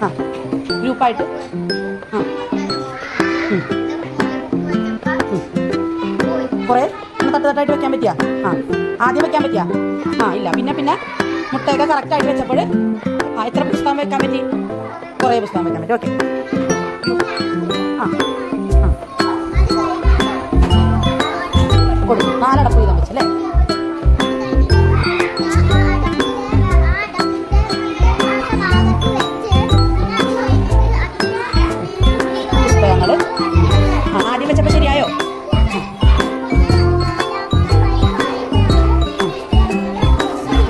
ആ ഗ്രൂപ്പായിട്ട് ആ കുറേ തട്ടായിട്ട് വെക്കാൻ പറ്റിയ ആ ആദ്യം വെക്കാൻ പറ്റിയ ആ ഇല്ല പിന്നെ പിന്നെ മുട്ടയൊക്കെ കറക്റ്റായിട്ട് വെച്ചപ്പോൾ ആ എത്ര പുസ്തകം വെക്കാൻ പറ്റി കുറേ പുസ്തകം വെക്കാൻ പറ്റി ഓക്കെ ആ ആ കൊടുക്കും 4 അടപ്പ് വീതം വെച്ചല്ലേ പുസ്തകങ്ങൾ ആ ആദ്യം വെച്ചപ്പോൾ ശരിയായോ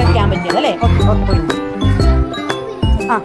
വെക്കാൻ പറ്റിയത് അല്ലേ ഓക്കെ ഓക്കെ പോയി ആ